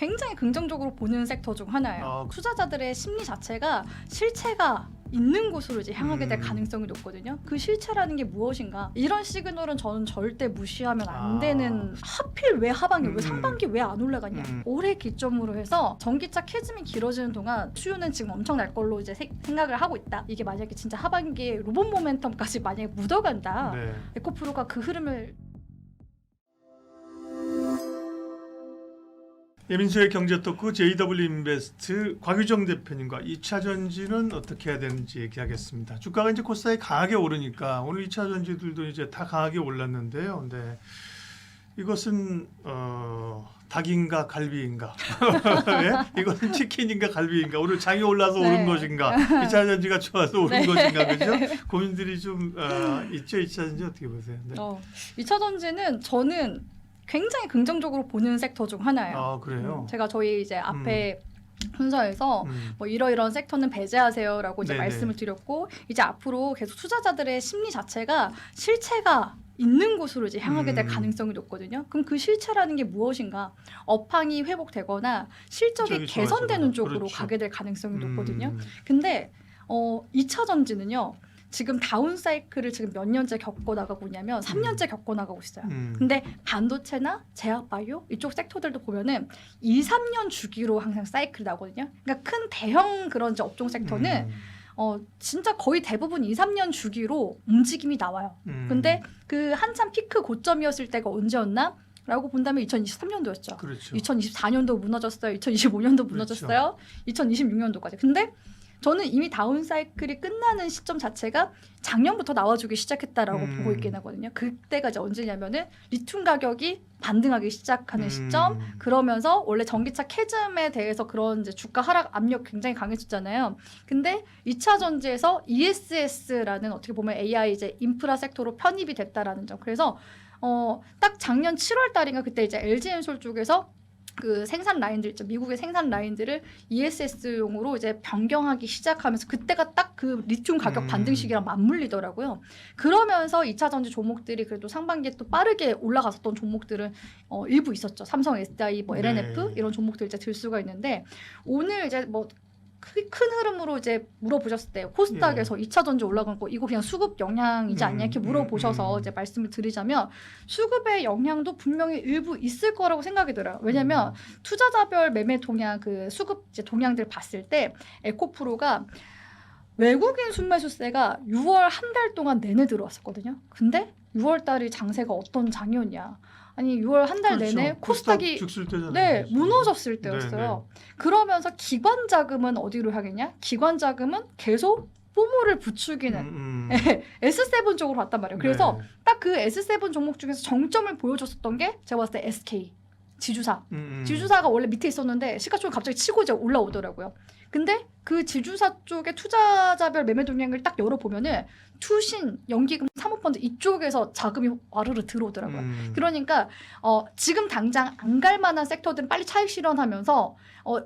굉장히 긍정적으로 보는 섹터 중 하나예요. 투자자들의 심리 자체가 실체가 있는 곳으로 이제 향하게 될 가능성이 높거든요. 그 실체라는 게 무엇인가? 이런 시그널은 저는 절대 무시하면 안 되는. 하필 왜 하반기, 왜 상반기 왜 안 올라가냐? 올해 기점으로 해서 전기차 캐즘이 길어지는 동안 수요는 지금 엄청 날 걸로 이제 생각을 하고 있다. 이게 만약에 진짜 하반기에 로봇 모멘텀까지 만약에 묻어간다. 네. 에코프로가 그 흐름을 예민수의 경제토크 JW인베스트 곽유정 대표님과 2차 전지는 어떻게 해야 되는지 얘기하겠습니다. 주가가 이제 코스닥이 강하게 오르니까 오늘 2차 전지들도 이제 다 강하게 올랐는데요. 네. 이것은 닭인가 갈비인가? 네? 이것은 치킨인가 갈비인가? 오늘 장이 올라서 오른 것인가? 2차 전지가 좋아서 오른 것인가? 그죠? 고민들이 좀 있죠. 2차 전지 어떻게 보세요? 네. 2차 전지는 저는 굉장히 긍정적으로 보는 섹터 중 하나예요. 아, 그래요? 제가 저희 이제 앞에 순서에서 뭐 이러이러한 섹터는 배제하세요라고 이제 네네. 말씀을 드렸고, 이제 앞으로 계속 투자자들의 심리 자체가 실체가 있는 곳으로 이제 향하게 될 가능성이 높거든요. 그럼 그 실체라는 게 무엇인가? 업황이 회복되거나 실적이 개선되는 쪽으로 그렇죠. 가게 될 가능성이 높거든요. 근데 2차 전지는요. 지금 다운 사이클을 지금 몇 년째 겪어 나가고 있냐면 3년째 겪어 나가고 있어요. 근데 반도체나 제약 바이오 이쪽 섹터들도 보면은 2, 3년 주기로 항상 사이클이 나거든요. 그러니까 큰 대형 그런 이제 업종 섹터는 진짜 거의 대부분 2, 3년 주기로 움직임이 나와요. 근데 그 한참 피크 고점이었을 때가 언제였나? 라고 본다면 2023년도였죠. 그렇죠. 2024년도 무너졌어요. 2025년도 무너졌어요. 그렇죠. 2026년도까지. 근데 저는 이미 다운 사이클이 끝나는 시점 자체가 작년부터 나와주기 시작했다라고 보고 있긴 하거든요. 그때가 이제 언제냐면은 리튬 가격이 반등하기 시작하는 시점. 그러면서 원래 전기차 캐즘에 대해서 그런 이제 주가 하락 압력 굉장히 강했었잖아요. 근데 2차 전지에서 ESS라는 어떻게 보면 AI 이제 인프라 섹터로 편입이 됐다라는 점. 그래서 딱 작년 7월 달인가 그때 이제 LG엔솔 쪽에서 그 생산 라인들 있죠. 미국의 생산 라인들을 ESS용으로 이제 변경하기 시작하면서 그때가 딱 그 리튬 가격 반등 시기랑 맞물리더라고요. 그러면서 2차 전지 종목들이 그래도 상반기에 또 빠르게 올라갔었던 종목들은 일부 있었죠. 삼성 SDI, 뭐 LNF 이런 종목들 이제 들 수가 있는데, 오늘 이제 뭐 큰 흐름으로 이제 물어보셨을 때 코스닥에서 2차 전지 올라간 거 이거 그냥 수급 영향이지 않냐 이렇게 물어보셔서 이제 말씀을 드리자면, 수급의 영향도 분명히 일부 있을 거라고 생각이 들어요. 왜냐면 투자자별 매매 동향 그 수급 이제 동향들 봤을 때 에코프로가 외국인 순매수세가 6월 한 달 동안 내내 들어왔었거든요. 근데 6월 달이 장세가 어떤 장이었냐? 아니 6월 한 달 그렇죠. 내내 코스닥이 무너졌을 때였어요. 그러면서 기관 자금은 어디로 향했냐? 기관 자금은 계속 뽀모를 부추기는 S7 쪽으로 갔단 말이에요. 그래서 딱 그 S7 종목 중에서 정점을 보여줬었던 게 제가 봤을 때 SK 지주사. 지주사가 원래 밑에 있었는데 시가총액 갑자기 치고 이제 올라오더라고요. 근데 그 지주사 쪽의 투자자별 매매 동향을 딱 열어보면은 투신, 연기금, 사모펀드 이쪽에서 자금이 와르르 들어오더라고요. 그러니까 지금 당장 안 갈 만한 섹터들은 빨리 차익 실현하면서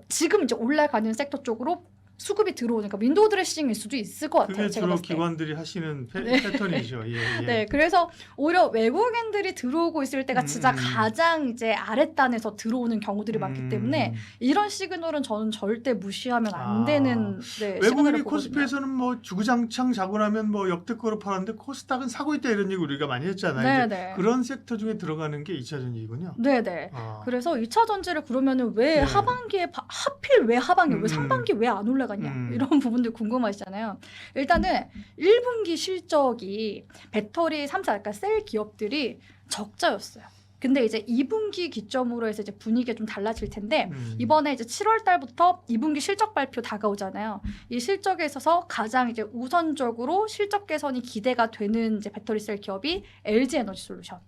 지금 이제 올라가는 섹터 쪽으로 수급이 들어오니까 윈도우 드레싱일 수도 있을 것 같아요. 그게 제가 주로 봤을 때. 기관들이 하시는 패턴이죠. 예. 네, 그래서 오히려 외국인들이 들어오고 있을 때가 진짜 가장 이제 아랫단에서 들어오는 경우들이 많기 때문에 이런 시그널은 저는 절대 무시하면 안 되는 외국인이 코스피에서는 뭐 주구장창 자고 나면 뭐 역대급으로 팔았는데 코스닥은 사고 있다 이런 얘기 우리가 많이 했잖아요. 이제 그런 섹터 중에 들어가는 게 2차 전지이군요. 네네. 그래서 2차 전지를 그러면은 왜 하반기에 하필 왜 하반기, 왜 상반기 왜 안 올라가냐 이런 부분들 궁금하시잖아요. 일단은 1분기 실적이 배터리 3사 그러니까 셀 기업들이 적자였어요. 근데 이제 2분기 기점으로 해서 이제 분위기가 좀 달라질 텐데 이번에 이제 7월 달부터 2분기 실적 발표 다가오잖아요. 이 실적에 있어서 가장 이제 우선적으로 실적 개선이 기대가 되는 이제 배터리 셀 기업이 LG 에너지 솔루션.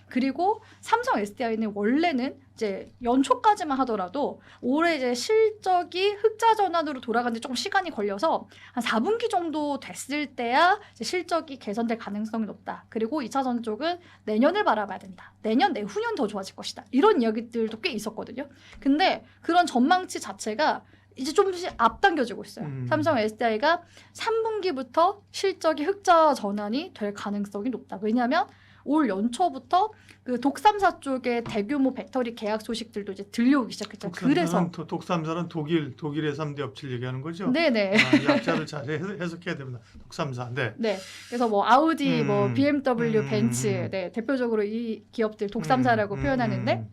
그리고 삼성 SDI는 원래는 이제 연초까지만 하더라도 올해 이제 실적이 흑자 전환으로 돌아가는데 조금 시간이 걸려서 한 4분기 정도 됐을 때야 이제 실적이 개선될 가능성이 높다. 그리고 2차 전 쪽은 내년을 바라봐야 된다. 내년, 내후년 더 좋아질 것이다. 이런 이야기들도 꽤 있었거든요. 근데 그런 전망치 자체가 이제 조금씩 앞당겨지고 있어요. 삼성 SDI가 3분기부터 실적이 흑자 전환이 될 가능성이 높다. 왜냐하면 올 연초부터 그 독삼사 쪽에 대규모 배터리 계약 소식들도 이제 들려오기 시작했잖아요. 그래서 독삼사는 독일의 3대 업체를 얘기하는 거죠? 네네. 약자를 잘 해석해야 됩니다. 독삼사. 네. 네. 그래서 뭐 아우디, 뭐 BMW, 벤츠, 벤츠, 네 대표적으로 이 기업들 독삼사라고 표현하는데.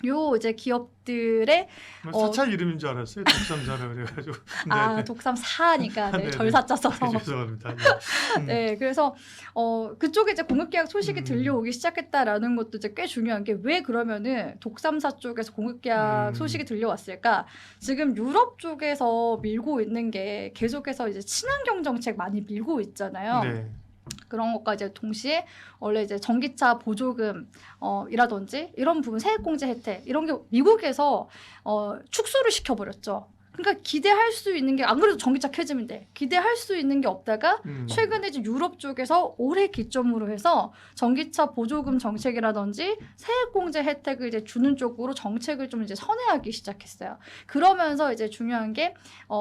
요 이제 기업들의 사찰 이름인 줄 알았어요. 독삼사라 그래가지고. 아 독삼사니까 네, 절사자 써서. 죄송합니다. 네, 그래서 그쪽에 이제 공급 계약 소식이 들려오기 시작했다라는 것도 이제 꽤 중요한 게 왜 그러면은 독삼사 쪽에서 공급 계약 소식이 들려왔을까? 지금 유럽 쪽에서 밀고 있는 게 계속해서 이제 친환경 정책 많이 밀고 있잖아요. 네. 그런 것과 이제 동시에 원래 이제 전기차 보조금 이라든지 이런 부분 세액공제 혜택 이런 게 미국에서 축소를 시켜버렸죠. 그러니까 기대할 수 있는 게 안 그래도 전기차 캐즘인데 기대할 수 있는 게 없다가 최근에 이제 유럽 쪽에서 올해 기점으로 해서 전기차 보조금 정책이라든지 세액공제 혜택을 이제 주는 쪽으로 정책을 좀 이제 선회하기 시작했어요. 그러면서 이제 중요한 게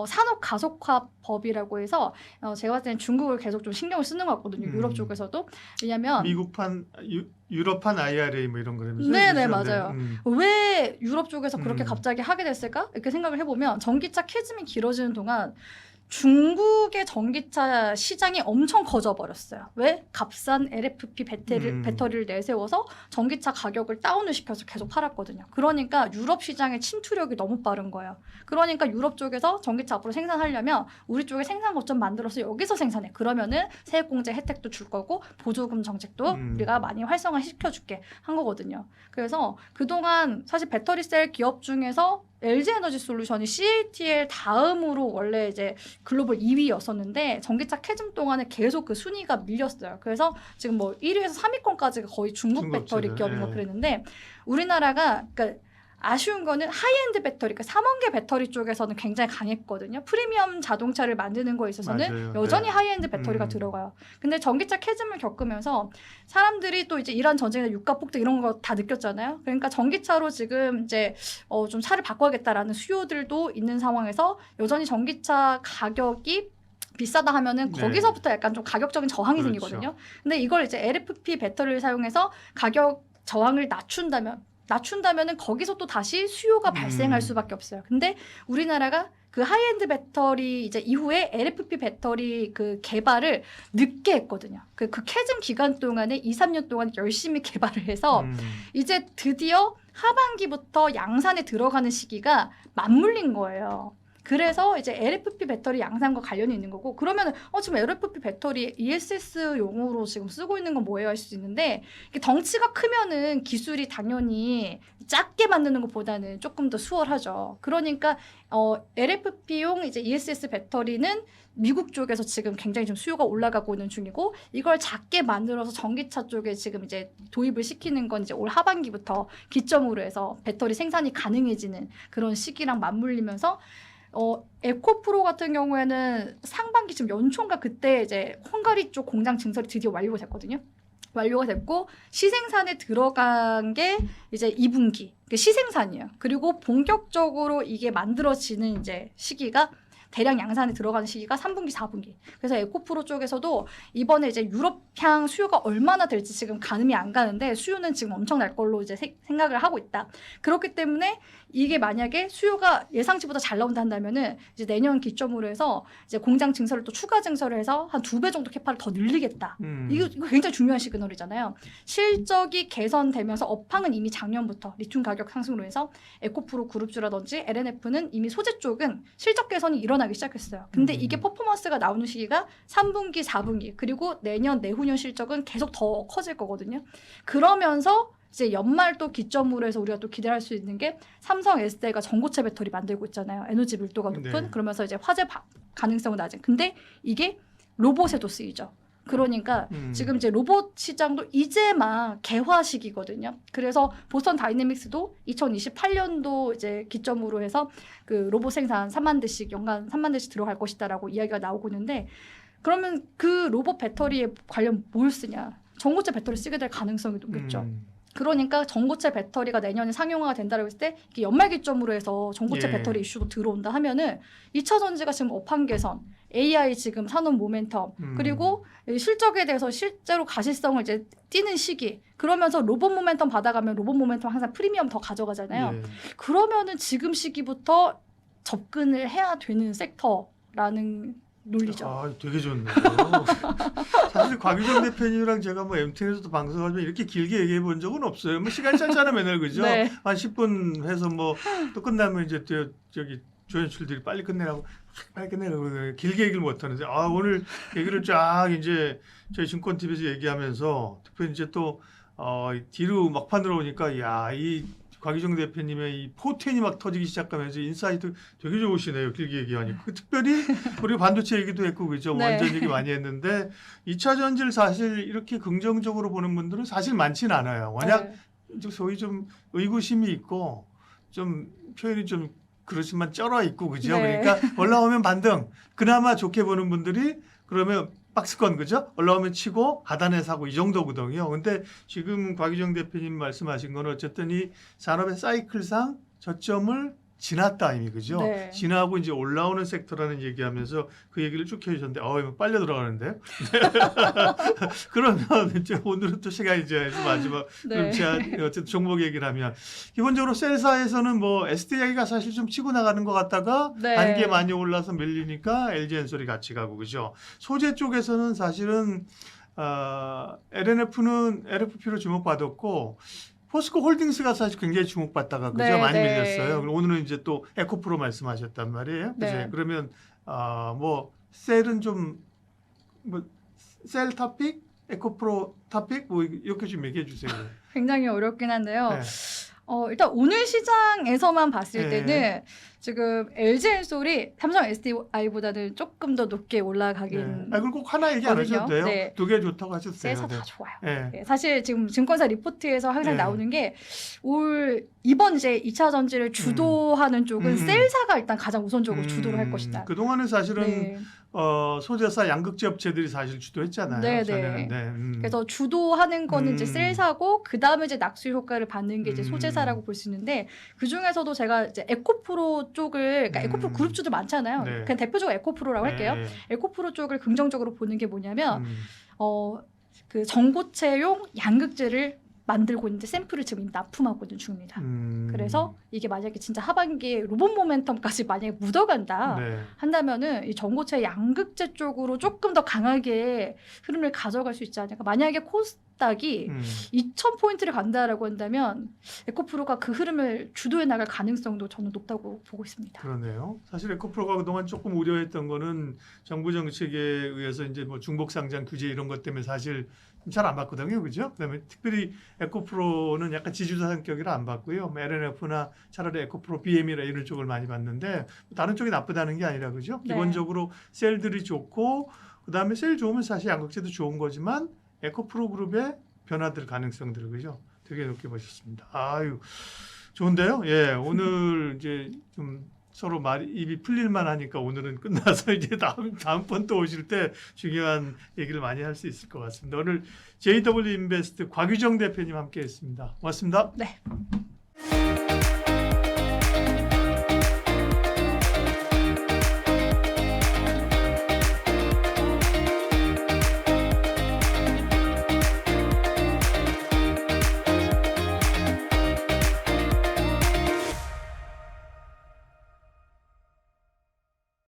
산업 가속화법이라고 해서 제가 봤을 때는 중국을 계속 좀 신경을 쓰는 것 같거든요. 유럽 쪽에서도. 왜냐하면 미국판 유럽판 IRA 뭐 이런 거라면서요? 네네 맞아요. 왜 유럽 쪽에서 그렇게 갑자기 하게 됐을까? 이렇게 생각을 해보면 전기차 캐즘이 길어지는 동안 중국의 전기차 시장이 엄청 커져버렸어요. 왜? 값싼 LFP 배터리를 내세워서 전기차 가격을 다운을 시켜서 계속 팔았거든요. 그러니까 유럽 시장의 침투력이 너무 빠른 거예요. 그러니까 유럽 쪽에서 전기차 앞으로 생산하려면 우리 쪽에 생산 거점 만들어서 여기서 생산해. 그러면은 세액공제 혜택도 줄 거고 보조금 정책도 우리가 많이 활성화시켜줄게 한 거거든요. 그래서 그동안 사실 배터리셀 기업 중에서 LG에너지솔루션이 CATL 다음으로 원래 이제 글로벌 2위였었는데 전기차 캐즘 동안에 계속 그 순위가 밀렸어요. 그래서 지금 뭐 1위에서 3위권까지가 거의 중국 배터리 기업인가 그랬는데 우리나라가 그러니까 아쉬운 거는 하이엔드 배터리, 그러니까 3원계 배터리 쪽에서는 굉장히 강했거든요. 프리미엄 자동차를 만드는 거에 있어서는 맞아요. 여전히 하이엔드 배터리가 들어가요. 근데 전기차 캐즘을 겪으면서 사람들이 또 이제 이란 전쟁이나 유가 폭등 이런 거 다 느꼈잖아요. 그러니까 전기차로 지금 이제 좀 차를 바꿔야겠다라는 수요들도 있는 상황에서 여전히 전기차 가격이 비싸다 하면은 거기서부터 약간 좀 가격적인 저항이 생기거든요. 근데 이걸 이제 LFP 배터리를 사용해서 가격 저항을 낮춘다면은 거기서 또 다시 수요가 발생할 수밖에 없어요. 근데 우리나라가 그 하이엔드 배터리 이제 이후에 LFP 배터리 그 개발을 늦게 했거든요. 그 캐즘 기간 동안에 2, 3년 동안 열심히 개발을 해서 이제 드디어 하반기부터 양산에 들어가는 시기가 맞물린 거예요. 그래서 이제 LFP 배터리 양산과 관련이 있는 거고 그러면은 지금 LFP 배터리 ESS용으로 지금 쓰고 있는 건 뭐예요 할 수 있는데 덩치가 크면은 기술이 당연히 작게 만드는 것보다는 조금 더 수월하죠. 그러니까 LFP용 이제 ESS 배터리는 미국 쪽에서 지금 굉장히 좀 수요가 올라가고 있는 중이고 이걸 작게 만들어서 전기차 쪽에 지금 이제 도입을 시키는 건 이제 올 하반기부터 기점으로 해서 배터리 생산이 가능해지는 그런 시기랑 맞물리면서 에코프로 같은 경우에는 상반기 지금 연초인가 그때 이제 헝가리 쪽 공장 증설이 드디어 완료가 됐거든요. 완료가 됐고 시생산에 들어간 게 이제 2분기 시생산이에요. 그리고 본격적으로 이게 만들어지는 이제 시기가 대량 양산에 들어가는 시기가 3분기, 4분기. 그래서 에코프로 쪽에서도 이번에 이제 유럽향 수요가 얼마나 될지 지금 가늠이 안 가는데 수요는 지금 엄청 날 걸로 이제 생각을 하고 있다. 그렇기 때문에 이게 만약에 수요가 예상치보다 잘 나온다 한다면은 이제 내년 기점으로 해서 이제 공장 증설을 또 추가 증설을 해서 한 2배 정도 캐파를 더 늘리겠다. 이거 굉장히 중요한 시그널이잖아요. 실적이 개선되면서 업황은 이미 작년부터 리튬 가격 상승으로 해서 에코프로 그룹주라든지 LNF는 이미 소재 쪽은 실적 개선이 일어나기 시작했어요. 근데 이게 퍼포먼스가 나오는 시기가 3분기, 4분기 그리고 내년, 내후년 실적은 계속 더 커질 거거든요. 그러면서 이제 연말 또 기점으로 해서 우리가 또 기대할 수 있는 게 삼성 SDI가 전고체 배터리 만들고 있잖아요. 에너지 밀도가 높은 그러면서 이제 화재 가능성은 낮은. 근데 이게 로봇에도 쓰이죠. 그러니까 지금 이제 로봇 시장도 이제 막 개화 시기거든요. 그래서 보스턴 다이내믹스도 2028년도 이제 기점으로 해서 그 로봇 생산 3만 대씩 연간 3만 대씩 들어갈 것이다라고 이야기가 나오고 있는데 그러면 그 로봇 배터리에 관련 뭘 쓰냐? 전고체 배터리 쓰게 될 가능성이 높겠죠. 그러니까 전고체 배터리가 내년에 상용화가 된다고 했을 때 이게 연말 기점으로 해서 전고체 예. 배터리 이슈도 들어온다 하면은 2차 전지가 지금 업황 개선, AI 지금 산업 모멘텀, 그리고 실적에 대해서 실제로 가시성을 이제 띄는 시기. 그러면서 로봇 모멘텀 받아가면 로봇 모멘텀 항상 프리미엄 더 가져가잖아요. 예. 그러면은 지금 시기부터 접근을 해야 되는 섹터라는 논리죠. 아, 되게 좋네요. 사실 곽유정 대표님이랑 제가 뭐 MTN에서도 방송하지만 이렇게 길게 얘기해 본 적은 없어요. 뭐 시간 짧잖아 맨날 그죠? 네. 한 10분 해서 뭐 또 끝나면 이제 또 저기 조연출들이 빨리 끝내라고 길게 얘기를 못 하는데 아 오늘 얘기를 쫙 이제 저희 증권 TV에서 얘기하면서 특별히 이제 또 뒤로 막판으로 오니까 야 이 곽유정 대표님의 이 포텐이 막 터지기 시작하면서 인사이트 되게 좋으시네요. 길게 얘기하니까. 특별히 우리 반도체 얘기도 했고 그죠? 네. 원전 얘기 많이 했는데 2차 전지를 사실 이렇게 긍정적으로 보는 분들은 사실 많지는 않아요. 만약 네. 소위 좀 의구심이 있고 좀 표현이 좀 그렇지만 쩔어 있고 그죠? 네. 그러니까 올라오면 반등. 그나마 좋게 보는 분들이 그러면 박스권 그죠? 올라오면 치고 하단에 사고 이 정도거든요. 근데 지금 곽유정 대표님 말씀하신 건 어쨌든 이 산업의 사이클상 저점을 지났다 이미 그죠? 네. 지나고 이제 올라오는 섹터라는 얘기하면서 그 얘기를 쭉 해주셨는데 이거 빨려 들어가는데 그러면 이제 오늘은 또 시간이 이제 마지막 네. 그럼 제가 어쨌든 종목 얘기를 하면 기본적으로 셀사에서는 뭐 SDI가 사실 좀 치고 나가는 것 같다가 네. 단계 많이 올라서 밀리니까 LG엔솔이 같이 가고 그죠? 소재 쪽에서는 사실은 LFP로 주목받았고 포스코 홀딩스가 사실 굉장히 주목받다가 그죠? 네, 많이 네. 밀렸어요. 그리고 오늘은 이제 또 에코프로 말씀하셨단 말이에요. 그죠? 네. 그러면 뭐 셀은 좀 뭐 셀 토픽, 에코프로 토픽 뭐 이렇게 좀 얘기해 주세요. 굉장히 어렵긴 한데요. 네. 일단 오늘 시장에서만 봤을 네. 때는 지금 LG엔솔이 삼성 SDI보다는 조금 더 높게 올라가긴 그걸 꼭 하나 얘기 안 하셔도 돼요. 네. 두 개 좋다고 하셨어요. 세서 네. 다 좋아요. 네. 네, 사실 지금 증권사 리포트에서 항상 네. 나오는 게 이번 이제 2차 전지를 주도하는 쪽은 셀사가 일단 가장 우선적으로 주도를 할 것이다. 그동안은 사실은 네. 소재사 양극재 업체들이 사실 주도했잖아요. 네, 전에는. 네. 네. 그래서 주도하는 거는 이제 셀사고 그 다음에 이제 낙수 효과를 받는 게 이제 소재사라고 볼 수 있는데 그 중에서도 제가 이제 에코프로 쪽을 그러니까 에코프로 그룹주들 많잖아요. 네. 그냥 대표적으로 에코프로라고 할게요. 네. 에코프로 쪽을 긍정적으로 보는 게 뭐냐면 그 전고체용 양극재를 만들고 있는데 샘플을 지금 이미 납품하고 있는 중입니다. 그래서 이게 만약에 진짜 하반기에 로봇 모멘텀까지 만약에 묻어간다 네. 한다면은 이 전고체 양극재 쪽으로 조금 더 강하게 흐름을 가져갈 수 있지 않을까. 만약에 코스닥이 2,000포인트를 간다라고 한다면 에코프로가 그 흐름을 주도해 나갈 가능성도 저는 높다고 보고 있습니다. 그러네요. 사실 에코프로가 그동안 조금 우려했던 거는 정부 정책에 의해서 이제 뭐 중복 상장 규제 이런 것 때문에 사실 잘 안 받거든요, 그죠? 그다음에 특별히 에코프로는 약간 지주사 성격이라 안 받고요. LNF나 차라리 에코프로 BM이나 이런 쪽을 많이 받는데 다른 쪽이 나쁘다는 게 아니라 그죠? 네. 기본적으로 셀들이 좋고 그다음에 셀 좋으면 사실 양극재도 좋은 거지만 에코프로 그룹의 변화들 가능성들 그죠? 되게 높게 보셨습니다. 아유 좋은데요? 예, 오늘 이제 좀 서로 입이 풀릴만 하니까 오늘은 끝나서 이제 다음번 또 오실 때 중요한 얘기를 많이 할 수 있을 것 같습니다. 오늘 JW 인베스트 곽유정 대표님 함께했습니다. 고맙습니다. 네.